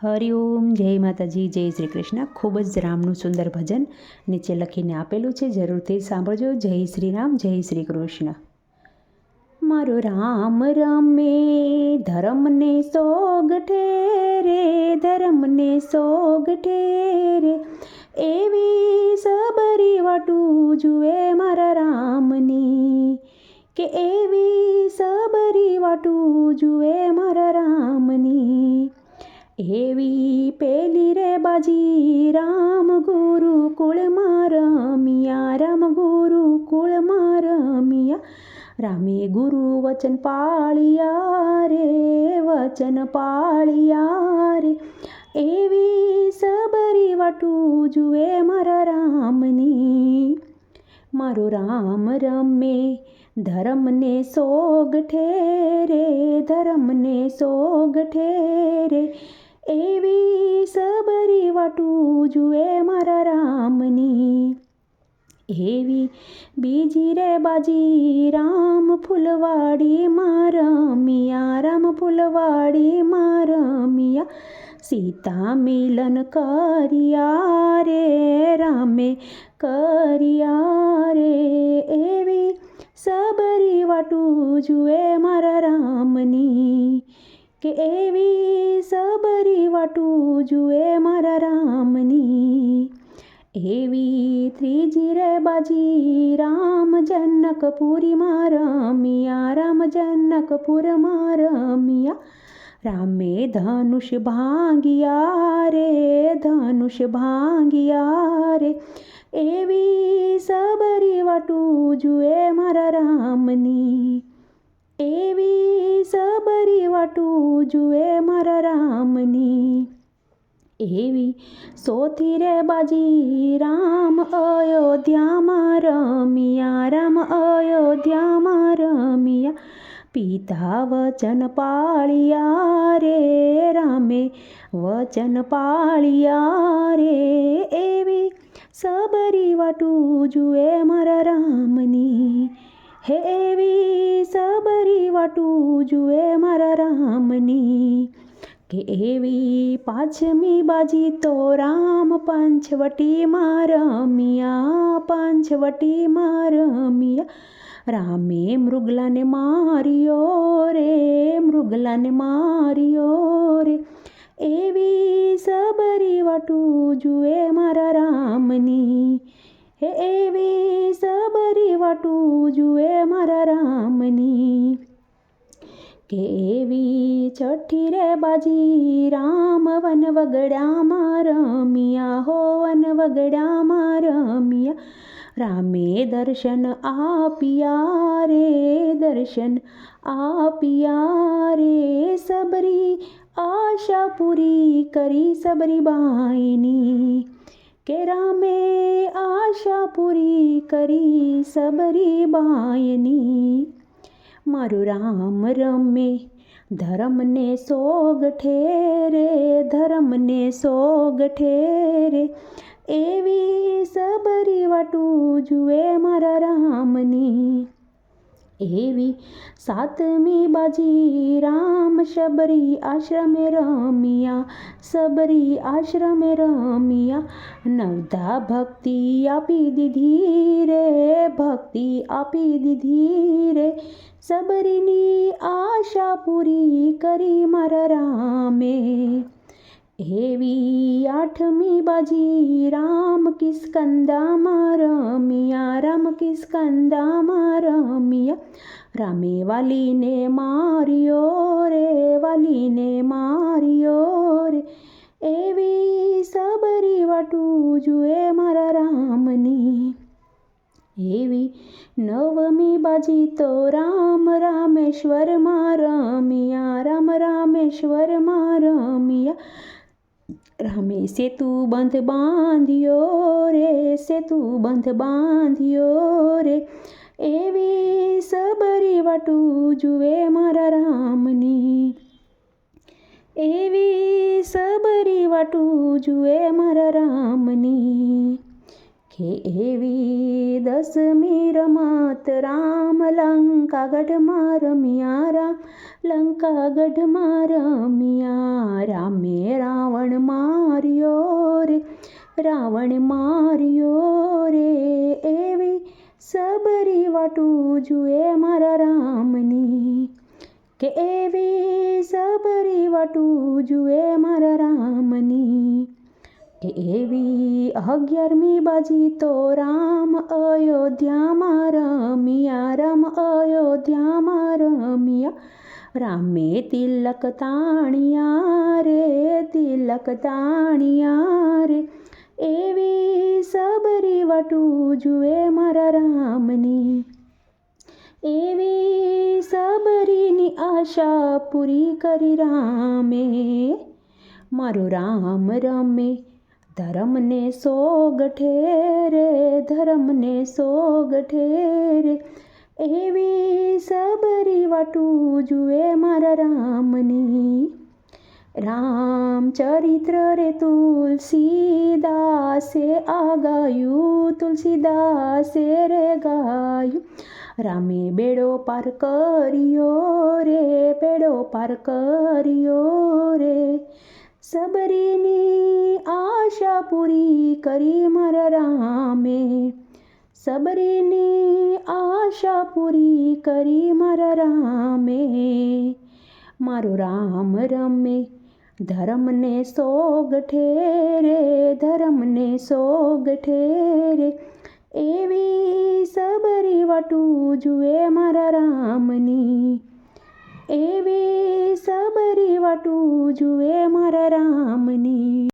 હરિઓમ, જય માતાજી, જય શ્રી કૃષ્ણ. ખૂબ જ રામનું સુંદર ભજન નીચે લખીને આપેલું છે, જરૂરથી સાંભળજો. જય શ્રી રામ, જય શ્રી કૃષ્ણ. મારો રામ રમે ધર્મને સોગઠે રે, ધર્મને સોગઠે રે, એવી સબરી વાટું જુએ મારા રામની, કે એવી સબરી વાટું જુએ મારા રામની. એવી પેલી રે બાજી રામ ગુરુકુળમાં રમિયા, રામ ગુરુકુળમાં રમિયા. રામે ગુરુ વચન પાળિયા રે, વચન પાળિયા રે, એવી સબરી વાટું જુએ મારા રામની. મારો રામ રમે ધર્મને સોગઠે રે, ધર્મને સોગઠે રે, એવી સબરી વાટું જુએ મારા રામની. એવી બીજી રે બાજી રામ ફૂલવાડીમાં રમિયા, રામ ફૂલવાડીમાં રમિયા. સીતા મિલન કર્યા રે, રામે કર્યા રે, એવી સબરી વાટું જુએ મારા રામની, કે એવી સબરી વાટું જુએ મારા રામની. એવી ત્રીજી રે બાજી રામ જનકપુરીમાં રમિયા, રામ જનકપુરમાં રમિયા. રામે ધનુષ ભાંગ્યા રે, ધનુષ ભાંગ્યા રે, એવી સબરી વાટું જુએ મારા રામની, એવી સબરી વાટું જુએ મારા રામની. એવી સોથી રે બાજી રામ અયોધ્યામાં રમિયા, રામ અયોધ્યામાં રમિયા. પિતા વચન પાળિયા રે, રામે વચન પાળિયા રે, એવી સબરી વાટું જુએ મારા રામની, હે એવી સબરી વાટું જુએ મારા રામની. કે એવી પાંચમી બાજી તો રામ પંચવટીમાં રમિયા, પંચવટીમાં રમિયા. રામે મૃગલાને માર્યો રે, મૃગલાને માર્યો રે, એવી સબરી વાટું જુએ મારા રામની, હે એવી સબરી વાટું જુએ મારા રામની. કે એવી છઠ્ઠી રે બાજી રામ વન વગડામાં રમિયા, હો વન વગડામાં રમિયા. રામે દર્શન આપ્યા રે, દર્શન આપ્યા રે, સબરી આશા પૂરી કરી સબરી બાઈની, કે રામે આશા પૂરી કરી સબરી બાઈની. મારું રામ રમે ધર્મને સોગઠે રે, ધર્મને સોગઠે રે, એવી સબરી વાટું જુએ મારા રામની. એવી સાતમી બાજી રામ શબરી આશ્રમે રમિયા, સબરી આશ્રમે રમિયા. નવધા ભક્તિ આપી દીધી રે, ભક્તિ આપી દીધી રે, સબરીની આશા પૂરી કરી મારા રામે. એવી આઠમી બાજી રામ કિસ્કંદામાં રમિયા, રામ કિસ્કંદામાં રમિયા. રામે વાલીને માર્યો રે, વાલીને માર્યો રે, એવી સબરી વાટું જુએ મારા રામની. એવી નવમી બાજી તો રામ રામેશ્વરમાં રમિયા, રામ રામેશ્વરમાં રમિયા. રામે સેતુ બંધ બાંધ્યો રે, સેતુ બંધ બાંધ્યો રે, એવી સબરી વાટું જુએ મારા રામની, એવી સબરી વાટું જુએ મારા રામની. કે એવી દસમી રમત રામ લંકા ગઢમાં રમ્યા, રામ લંકા ગઢમાં રમ્યા. રામે રાવણ રાવણ માર્યો રે. એવી સબરી વાટું જુએ મારા રામની, કે એવી સબરી વાટું જુએ મારા રામની. કે એવી 11મી બાજી તો રામ અયોધ્યામાં રમ્યા, રામ અયોધ્યામાં રમ્યા. રામે તિલક તાણ્યા રે, તિલક તાણ્યા રે. એવી સબરી વાટું જુએ મારા રામની, એવી સબરીની આશા પૂરી કરી રામે. મારો રામ રમે ધર્મને સોગઠે રે, ધર્મને સોગઠે રે. એવી સબરી વાટું જુએ મારા રામની. રામચરિત્ર રે તુલસીદાસે આ ગાયું, તુલસીદાસે રે ગાયું. રામે બેડો પાર કર્યો રે, બેડો પાર કર્યો રે. સબરીની આશા પૂરી કરી મારા રામે, સબરીની આશા પૂરી કરી મારા રામે. મારો રામ રમે ધર્મને સોગઠે રે, ધર્મને સોગઠે રે. એવી સબરી વાટું જુએ મારા રામની, એવી સબરી વાટું જુએ મારા રામની.